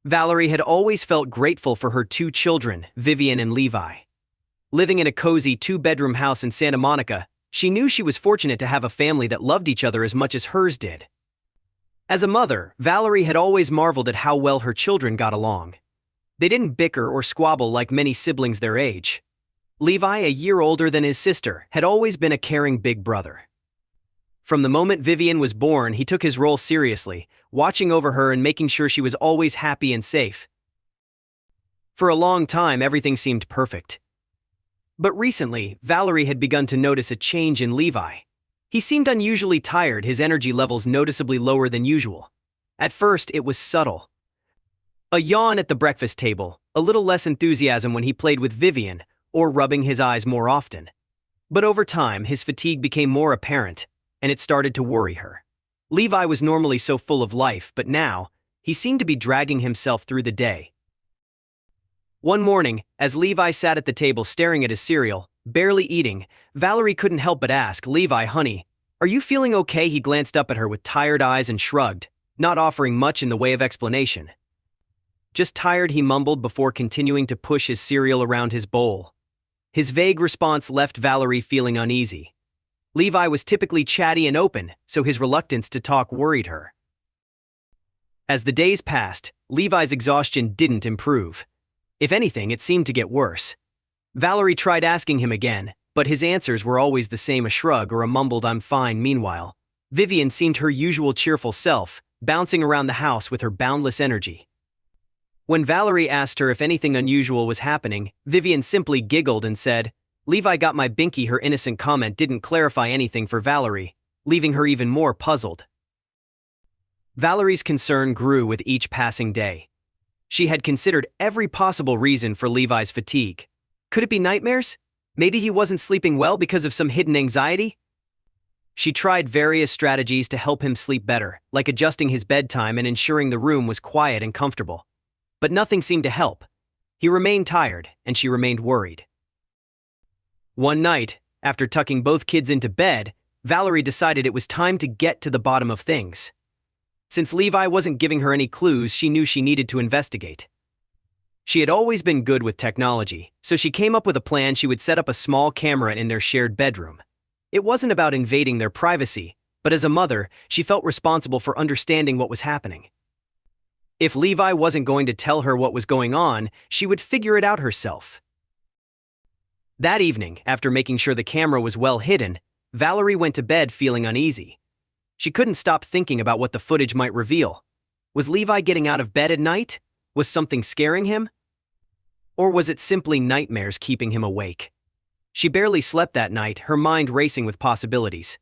Valerie had always felt grateful for her two children, Vivian and Levi. Living in a cozy two-bedroom house in Santa Monica, she knew she was fortunate to have a family that loved each other as much as hers did. As a mother, Valerie had always marveled at how well her children got along. They didn't bicker or squabble like many siblings their age. Levi, a year older than his sister, had always been a caring big brother. From the moment Vivian was born, he took his role seriously, watching over her and making sure she was always happy and safe. For a long time, everything seemed perfect. But recently, Valerie had begun to notice a change in Levi. He seemed unusually tired, his energy levels noticeably lower than usual. At first, it was subtle. A yawn at the breakfast table, a little less enthusiasm when he played with Vivian, or rubbing his eyes more often. But over time, his fatigue became more apparent, and it started to worry her. Levi was normally so full of life, but now, he seemed to be dragging himself through the day. One morning, as Levi sat at the table staring at his cereal, barely eating, Valerie couldn't help but ask, "Levi, honey, are you feeling okay?" He glanced up at her with tired eyes and shrugged, not offering much in the way of explanation. "Just tired," he mumbled before continuing to push his cereal around his bowl. His vague response left Valerie feeling uneasy. Levi was typically chatty and open, so his reluctance to talk worried her. As the days passed, Levi's exhaustion didn't improve. If anything, it seemed to get worse. Valerie tried asking him again, but his answers were always the same, a shrug or a mumbled "I'm fine." Meanwhile, Vivian seemed her usual cheerful self, bouncing around the house with her boundless energy. When Valerie asked her if anything unusual was happening, Vivian simply giggled and said, "Levi got my binky." Her innocent comment didn't clarify anything for Valerie, leaving her even more puzzled. Valerie's concern grew with each passing day. She had considered every possible reason for Levi's fatigue. Could it be nightmares? Maybe he wasn't sleeping well because of some hidden anxiety? She tried various strategies to help him sleep better, like adjusting his bedtime and ensuring the room was quiet and comfortable. But nothing seemed to help. He remained tired, and she remained worried. One night, after tucking both kids into bed, Valerie decided it was time to get to the bottom of things. Since Levi wasn't giving her any clues, she knew she needed to investigate. She had always been good with technology, so she came up with a plan. She would set up a small camera in their shared bedroom. It wasn't about invading their privacy, but as a mother, she felt responsible for understanding what was happening. If Levi wasn't going to tell her what was going on, she would figure it out herself. That evening, after making sure the camera was well hidden, Valerie went to bed feeling uneasy. She couldn't stop thinking about what the footage might reveal. Was Levi getting out of bed at night? Was something scaring him? Or was it simply nightmares keeping him awake? She barely slept that night, her mind racing with possibilities.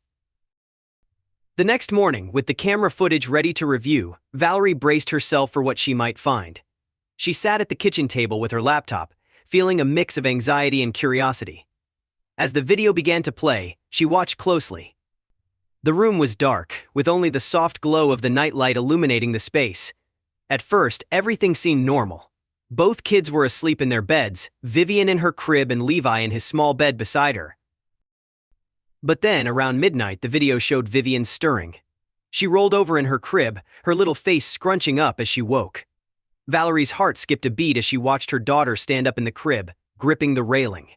The next morning, with the camera footage ready to review, Valerie braced herself for what she might find. She sat at the kitchen table with her laptop, feeling a mix of anxiety and curiosity. As the video began to play, she watched closely. The room was dark, with only the soft glow of the nightlight illuminating the space. At first, everything seemed normal. Both kids were asleep in their beds, Vivian in her crib and Levi in his small bed beside her. But then, around midnight, the video showed Vivian stirring. She rolled over in her crib, her little face scrunching up as she woke. Valerie's heart skipped a beat as she watched her daughter stand up in the crib, gripping the railing.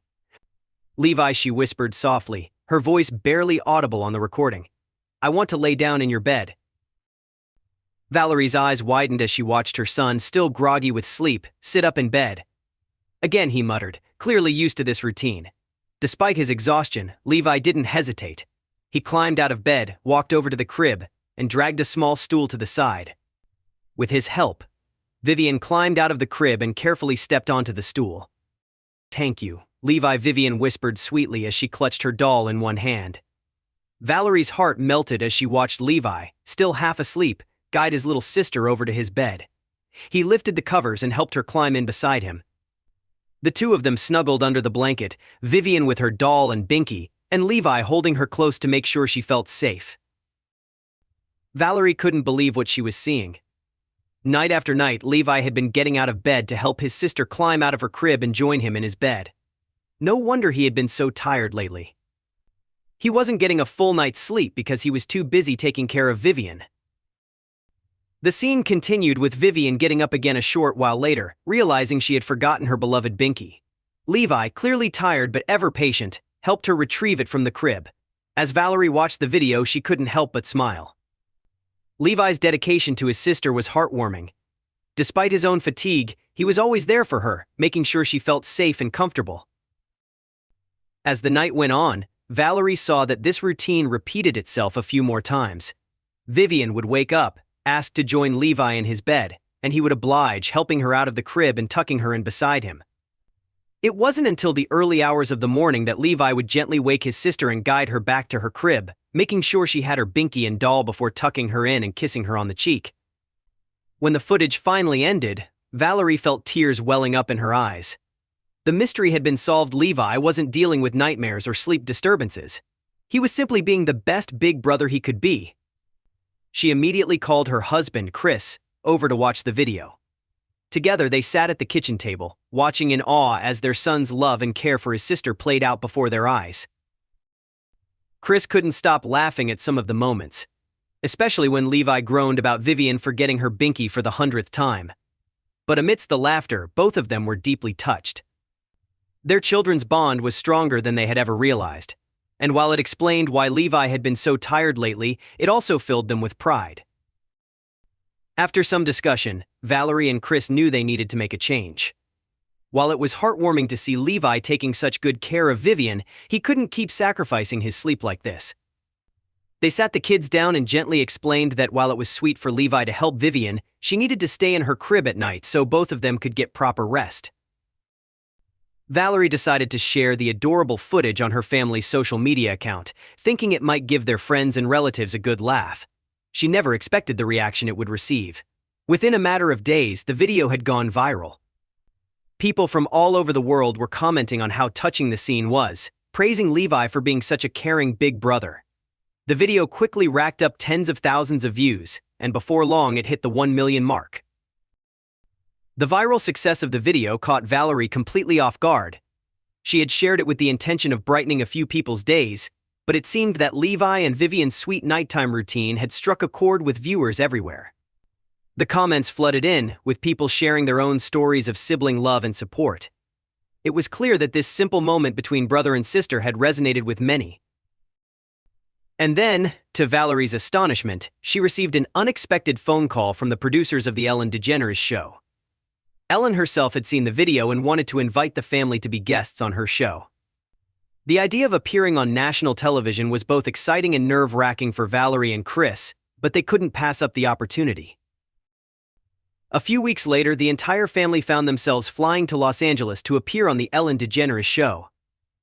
"Levi," she whispered softly, her voice barely audible on the recording. "I want to lay down in your bed." Valerie's eyes widened as she watched her son, still groggy with sleep, sit up in bed. "Again," he muttered, clearly used to this routine. Despite his exhaustion, Levi didn't hesitate. He climbed out of bed, walked over to the crib, and dragged a small stool to the side. With his help, Vivian climbed out of the crib and carefully stepped onto the stool. "Thank you," Vivian whispered sweetly as she clutched her doll in one hand. Valerie's heart melted as she watched Levi, still half asleep, guide his little sister over to his bed. He lifted the covers and helped her climb in beside him. The two of them snuggled under the blanket, Vivian with her doll and binky, and Levi holding her close to make sure she felt safe. Valerie couldn't believe what she was seeing. Night after night, Levi had been getting out of bed to help his sister climb out of her crib and join him in his bed. No wonder he had been so tired lately. He wasn't getting a full night's sleep because he was too busy taking care of Vivian. The scene continued with Vivian getting up again a short while later, realizing she had forgotten her beloved binky. Levi, clearly tired but ever patient, helped her retrieve it from the crib. As Valerie watched the video, she couldn't help but smile. Levi's dedication to his sister was heartwarming. Despite his own fatigue, he was always there for her, making sure she felt safe and comfortable. As the night went on, Valerie saw that this routine repeated itself a few more times. Vivian would wake up, ask to join Levi in his bed, and he would oblige, helping her out of the crib and tucking her in beside him. It wasn't until the early hours of the morning that Levi would gently wake his sister and guide her back to her crib, making sure she had her binky and doll before tucking her in and kissing her on the cheek. When the footage finally ended, Valerie felt tears welling up in her eyes. The mystery had been solved. Levi wasn't dealing with nightmares or sleep disturbances. He was simply being the best big brother he could be. She immediately called her husband, Chris, over to watch the video. Together they sat at the kitchen table, watching in awe as their son's love and care for his sister played out before their eyes. Chris couldn't stop laughing at some of the moments, especially when Levi groaned about Vivian forgetting her binky for the 100th time. But amidst the laughter, both of them were deeply touched. Their children's bond was stronger than they had ever realized, and while it explained why Levi had been so tired lately, it also filled them with pride. After some discussion, Valerie and Chris knew they needed to make a change. While it was heartwarming to see Levi taking such good care of Vivian, he couldn't keep sacrificing his sleep like this. They sat the kids down and gently explained that while it was sweet for Levi to help Vivian, she needed to stay in her crib at night so both of them could get proper rest. Valerie decided to share the adorable footage on her family's social media account, thinking it might give their friends and relatives a good laugh. She never expected the reaction it would receive. Within a matter of days, the video had gone viral. People from all over the world were commenting on how touching the scene was, praising Levi for being such a caring big brother. The video quickly racked up tens of thousands of views, and before long it hit the 1 million mark. The viral success of the video caught Valerie completely off guard. She had shared it with the intention of brightening a few people's days, but it seemed that Levi and Vivian's sweet nighttime routine had struck a chord with viewers everywhere. The comments flooded in, with people sharing their own stories of sibling love and support. It was clear that this simple moment between brother and sister had resonated with many. And then, to Valerie's astonishment, she received an unexpected phone call from the producers of The Ellen DeGeneres Show. Ellen herself had seen the video and wanted to invite the family to be guests on her show. The idea of appearing on national television was both exciting and nerve-wracking for Valerie and Chris, but they couldn't pass up the opportunity. A few weeks later, the entire family found themselves flying to Los Angeles to appear on The Ellen DeGeneres Show.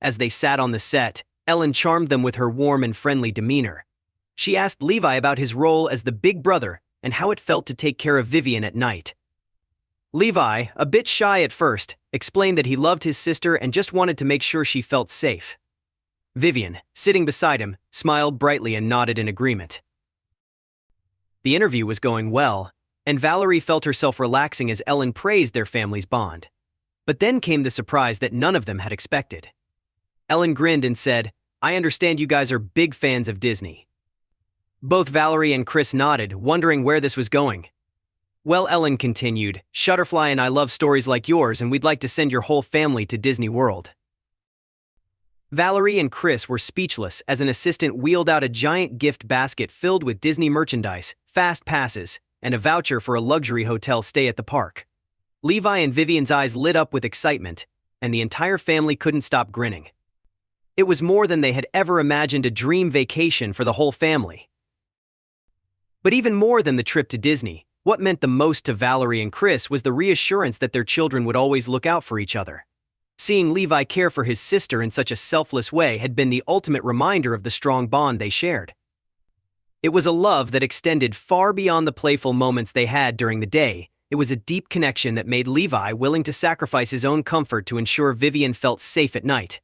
As they sat on the set, Ellen charmed them with her warm and friendly demeanor. She asked Levi about his role as the big brother and how it felt to take care of Vivian at night. Levi, a bit shy at first, explained that he loved his sister and just wanted to make sure she felt safe. Vivian, sitting beside him, smiled brightly and nodded in agreement. The interview was going well, and Valerie felt herself relaxing as Ellen praised their family's bond. But then came the surprise that none of them had expected. Ellen grinned and said, "I understand you guys are big fans of Disney." Both Valerie and Chris nodded, wondering where this was going. "Well," Ellen continued, "Shutterfly and I love stories like yours, and we'd like to send your whole family to Disney World." Valerie and Chris were speechless as an assistant wheeled out a giant gift basket filled with Disney merchandise, fast passes, and a voucher for a luxury hotel stay at the park. Levi and Vivian's eyes lit up with excitement, and the entire family couldn't stop grinning. It was more than they had ever imagined, a dream vacation for the whole family. But even more than the trip to Disney, what meant the most to Valerie and Chris was the reassurance that their children would always look out for each other. Seeing Levi care for his sister in such a selfless way had been the ultimate reminder of the strong bond they shared. It was a love that extended far beyond the playful moments they had during the day. It was a deep connection that made Levi willing to sacrifice his own comfort to ensure Vivian felt safe at night.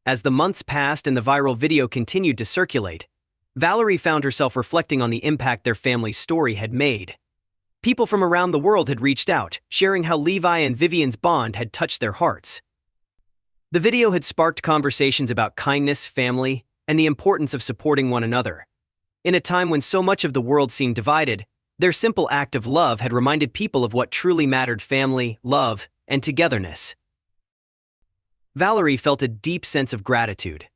As the months passed and the viral video continued to circulate, Valerie found herself reflecting on the impact their family's story had made. People from around the world had reached out, sharing how Levi and Vivian's bond had touched their hearts. The video had sparked conversations about kindness, family, and the importance of supporting one another. In a time when so much of the world seemed divided, Their simple act of love had reminded people of what truly mattered: family, love, and togetherness. Valerie felt a deep sense of gratitude,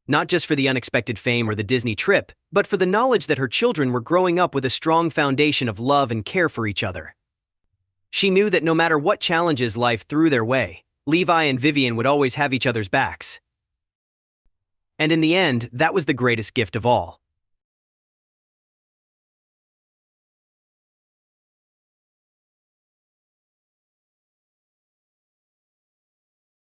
not just for the unexpected fame or the Disney trip, but for the knowledge that her children were growing up with a strong foundation of love and care for each other. She knew that no matter what challenges life threw their way, Levi and Vivian would always have each other's backs. And in the end, that was the greatest gift of all.